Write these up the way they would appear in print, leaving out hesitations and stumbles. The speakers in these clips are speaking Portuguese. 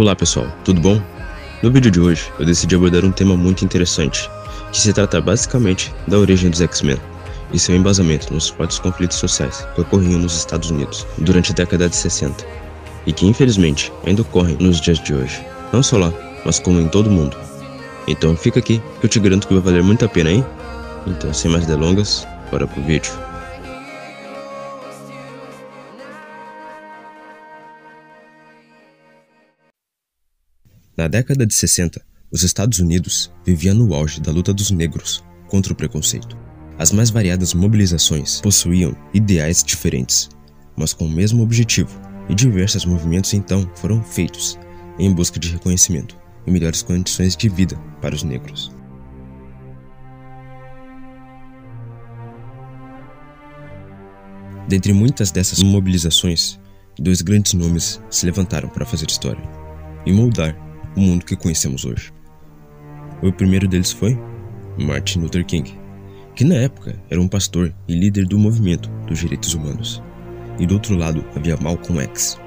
Olá pessoal, tudo bom? No vídeo de hoje eu decidi abordar um tema muito interessante, que se trata basicamente da origem dos X-Men e seu embasamento nos fortes conflitos sociais que ocorriam nos Estados Unidos durante a década de 60 e que infelizmente ainda ocorrem nos dias de hoje, não só lá, mas como em todo o mundo. Então fica aqui que eu te garanto que vai valer muito a pena, hein? Então sem mais delongas, bora pro vídeo. Na década de 60, os Estados Unidos viviam no auge da luta dos negros contra o preconceito. As mais variadas mobilizações possuíam ideais diferentes, mas com o mesmo objetivo, e diversos movimentos então foram feitos em busca de reconhecimento e melhores condições de vida para os negros. Dentre muitas dessas mobilizações, dois grandes nomes se levantaram para fazer história e moldar o mundo que conhecemos hoje. O primeiro deles foi Martin Luther King, que na época era um pastor e líder do movimento dos direitos humanos. E do outro lado havia Malcolm X,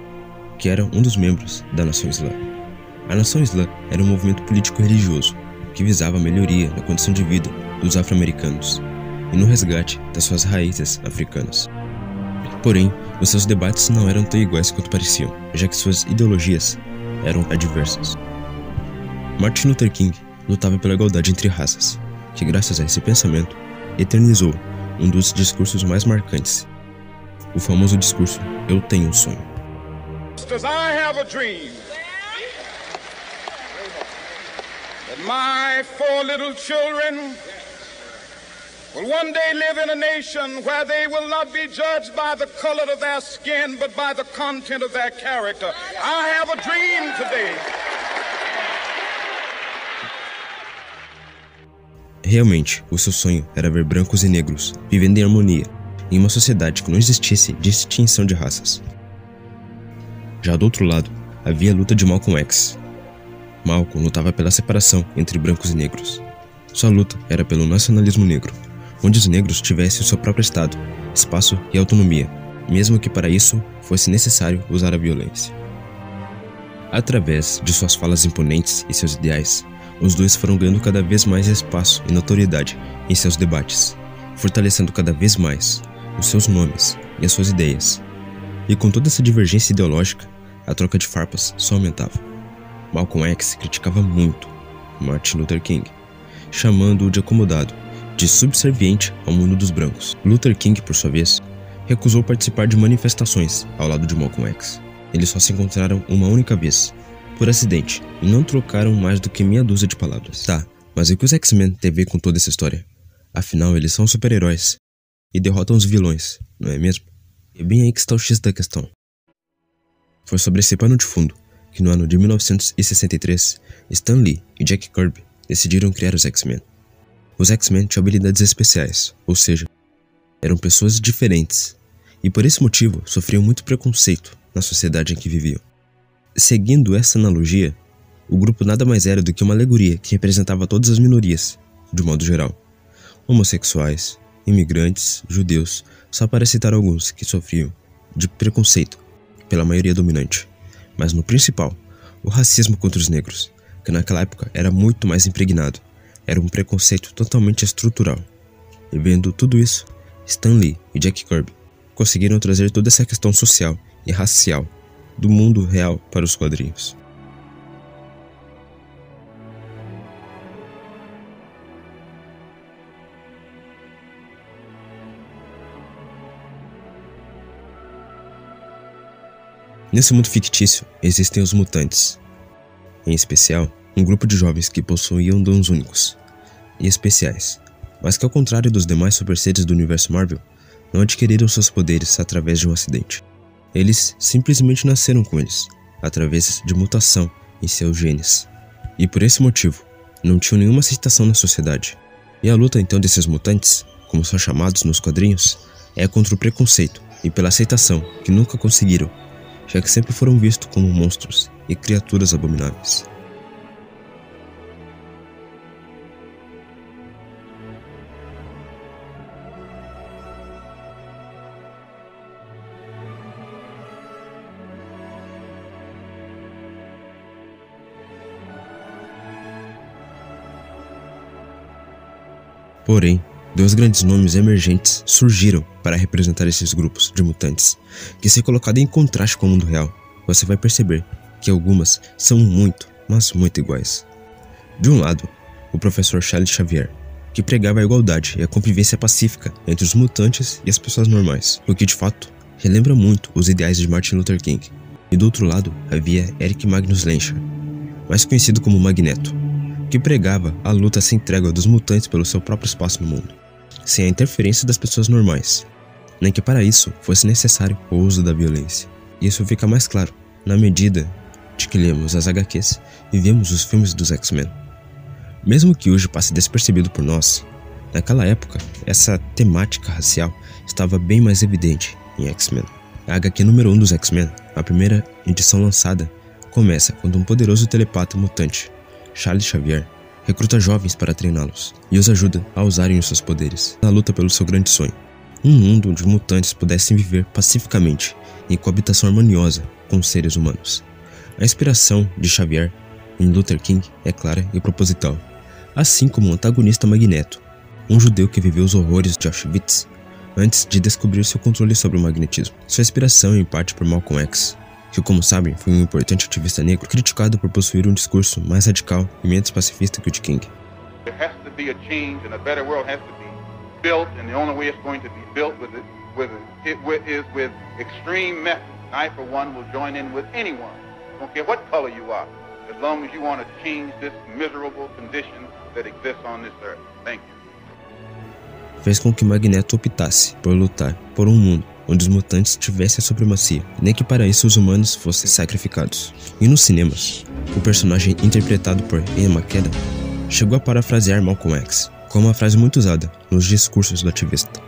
que era um dos membros da Nação Islã. A Nação Islã era um movimento político-religioso que visava a melhoria na condição de vida dos afro-americanos e no resgate das suas raízes africanas. Porém, os seus debates não eram tão iguais quanto pareciam, já que suas ideologias eram adversas. Martin Luther King lutava pela igualdade entre raças, que graças a esse pensamento eternizou um dos discursos mais marcantes, o famoso discurso "Eu tenho um sonho". I have a dream that my 4 little children will one day live in a nation where they will not be judged by the color of their skin, but by the content of their character. I have a dream today. Realmente, o seu sonho era ver brancos e negros vivendo em harmonia, em uma sociedade que não existisse distinção de raças. Já do outro lado, havia a luta de Malcolm X. Malcolm lutava pela separação entre brancos e negros. Sua luta era pelo nacionalismo negro, onde os negros tivessem o seu próprio estado, espaço e autonomia, mesmo que para isso fosse necessário usar a violência. Através de suas falas imponentes e seus ideais, os dois foram ganhando cada vez mais espaço e notoriedade em seus debates, fortalecendo cada vez mais os seus nomes e as suas ideias. E com toda essa divergência ideológica, a troca de farpas só aumentava. Malcolm X criticava muito Martin Luther King, chamando-o de acomodado, de subserviente ao mundo dos brancos. Luther King, por sua vez, recusou participar de manifestações ao lado de Malcolm X. Eles só se encontraram uma única vez, por acidente, e não trocaram mais do que meia dúzia de palavras. Tá, mas o que os X-Men têm a ver com toda essa história? Afinal, eles são super-heróis e derrotam os vilões, não é mesmo? É bem aí que está o X da questão. Foi sobre esse pano de fundo que no ano de 1963, Stan Lee e Jack Kirby decidiram criar os X-Men. Os X-Men tinham habilidades especiais, ou seja, eram pessoas diferentes, e por esse motivo sofriam muito preconceito na sociedade em que viviam. Seguindo essa analogia, o grupo nada mais era do que uma alegoria que representava todas as minorias, de modo geral. Homossexuais, imigrantes, judeus, só para citar alguns que sofriam de preconceito pela maioria dominante. Mas no principal, o racismo contra os negros, que naquela época era muito mais impregnado, era um preconceito totalmente estrutural. E vendo tudo isso, Stan Lee e Jack Kirby conseguiram trazer toda essa questão social e racial do mundo real para os quadrinhos. Nesse mundo fictício existem os mutantes, em especial um grupo de jovens que possuíam dons únicos e especiais, mas que ao contrário dos demais super seres do universo Marvel, não adquiriram seus poderes através de um acidente. Eles simplesmente nasceram com eles, através de mutação em seus genes. E por esse motivo, não tinham nenhuma aceitação na sociedade. E a luta então desses mutantes, como são chamados nos quadrinhos, é contra o preconceito e pela aceitação que nunca conseguiram, já que sempre foram vistos como monstros e criaturas abomináveis. Porém, 2 grandes nomes emergentes surgiram para representar esses grupos de mutantes, que, se colocado em contraste com o mundo real, você vai perceber que algumas são muito, mas muito iguais. De um lado, o professor Charles Xavier, que pregava a igualdade e a convivência pacífica entre os mutantes e as pessoas normais, o que de fato relembra muito os ideais de Martin Luther King. E do outro lado havia Eric Magnus Lenscher, mais conhecido como Magneto, que pregava a luta sem trégua dos mutantes pelo seu próprio espaço no mundo, sem a interferência das pessoas normais, nem que para isso fosse necessário o uso da violência. Isso fica mais claro na medida de que lemos as HQs e vemos os filmes dos X-Men. Mesmo que hoje passe despercebido por nós, naquela época essa temática racial estava bem mais evidente em X-Men. A HQ número 1 dos X-Men, a primeira edição lançada, começa quando um poderoso telepata mutante, Charles Xavier, recruta jovens para treiná-los e os ajuda a usarem os seus poderes na luta pelo seu grande sonho, um mundo onde mutantes pudessem viver pacificamente em coabitação harmoniosa com os seres humanos. A inspiração de Xavier em Luther King é clara e proposital, assim como o antagonista Magneto, um judeu que viveu os horrores de Auschwitz antes de descobrir seu controle sobre o magnetismo. Sua inspiração é em parte por Malcolm X, que, como sabem, foi um importante ativista negro criticado por possuir um discurso mais radical e menos pacifista que o de King. There has to be a change and a better world has to be built, and the only way it's going to be built is with extreme methods. I, for one, will join in with anyone. Don't care what color you are, as long as you want to change this miserable condition that exists on this earth. Thank you. Fez com que Magneto optasse por lutar por um mundo onde os mutantes tivessem a supremacia, nem que para isso os humanos fossem sacrificados. E nos cinemas, o personagem interpretado por Ian McKellen chegou a parafrasear Malcolm X com uma frase muito usada nos discursos do ativista: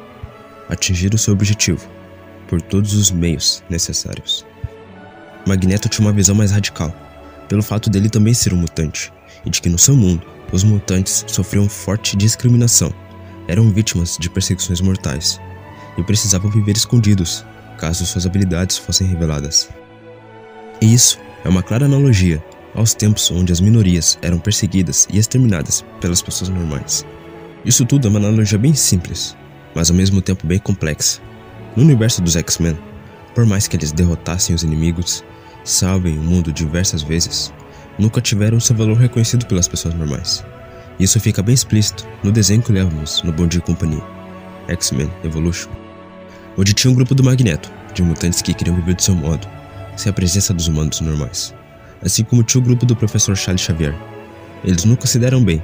atingir o seu objetivo por todos os meios necessários. Magneto tinha uma visão mais radical, pelo fato dele também ser um mutante, e de que no seu mundo, os mutantes sofriam forte discriminação, eram vítimas de perseguições mortais, e precisavam viver escondidos, caso suas habilidades fossem reveladas. E isso é uma clara analogia aos tempos onde as minorias eram perseguidas e exterminadas pelas pessoas normais. Isso tudo é uma analogia bem simples, mas ao mesmo tempo bem complexa. No universo dos X-Men, por mais que eles derrotassem os inimigos, salvem o mundo diversas vezes, nunca tiveram seu valor reconhecido pelas pessoas normais. Isso fica bem explícito no desenho que levamos no Bom Dia e Companhia, X-Men Evolution, onde tinha um grupo do Magneto, de mutantes que queriam viver do seu modo, sem a presença dos humanos normais, assim como tinha o grupo do professor Charles Xavier. Eles nunca se deram bem,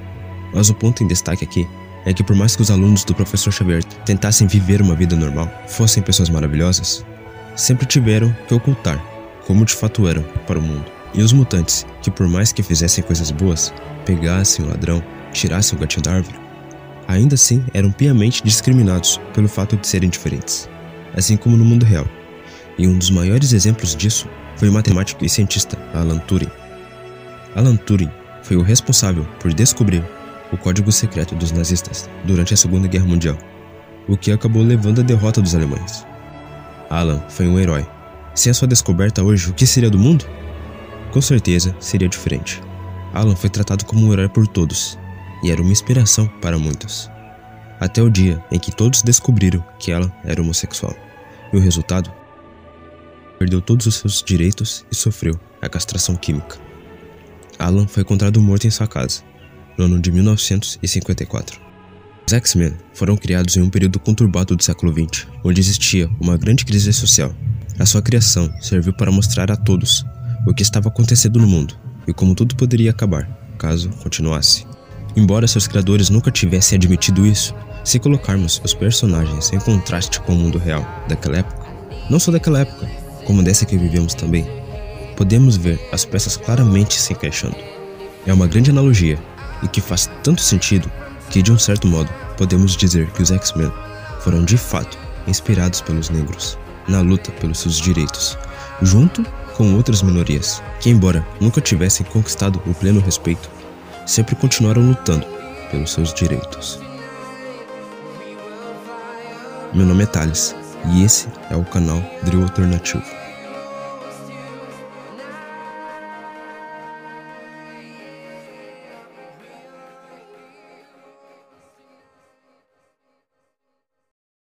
mas o ponto em destaque aqui é que por mais que os alunos do professor Xavier tentassem viver uma vida normal, fossem pessoas maravilhosas, sempre tiveram que ocultar como de fato eram para o mundo. E os mutantes, que por mais que fizessem coisas boas, pegassem o ladrão, tirassem o gatinho da árvore, ainda assim eram piamente discriminados pelo fato de serem diferentes, assim como no mundo real. E um dos maiores exemplos disso foi o matemático e cientista Alan Turing. Alan Turing foi o responsável por descobrir o código secreto dos nazistas durante a Segunda Guerra Mundial, o que acabou levando à derrota dos alemães. Alan foi um herói. Sem a sua descoberta hoje, o que seria do mundo? Com certeza seria diferente. Alan foi tratado como um herói por todos, e era uma inspiração para muitos. Até o dia em que todos descobriram que Alan era homossexual. E o resultado? Perdeu todos os seus direitos e sofreu a castração química. Alan foi encontrado morto em sua casa, no ano de 1954. Os X-Men foram criados em um período conturbado do século XX, onde existia uma grande crise social. A sua criação serviu para mostrar a todos o que estava acontecendo no mundo e como tudo poderia acabar, caso continuasse. Embora seus criadores nunca tivessem admitido isso, se colocarmos os personagens em contraste com o mundo real daquela época, não só daquela época, como dessa que vivemos também, podemos ver as peças claramente se encaixando. É uma grande analogia e que faz tanto sentido que, de um certo modo, podemos dizer que os X-Men foram de fato inspirados pelos negros na luta pelos seus direitos, junto com outras minorias que, embora nunca tivessem conquistado o pleno respeito, sempre continuaram lutando pelos seus direitos. Meu nome é Thales e esse é o canal Drill Alternativo.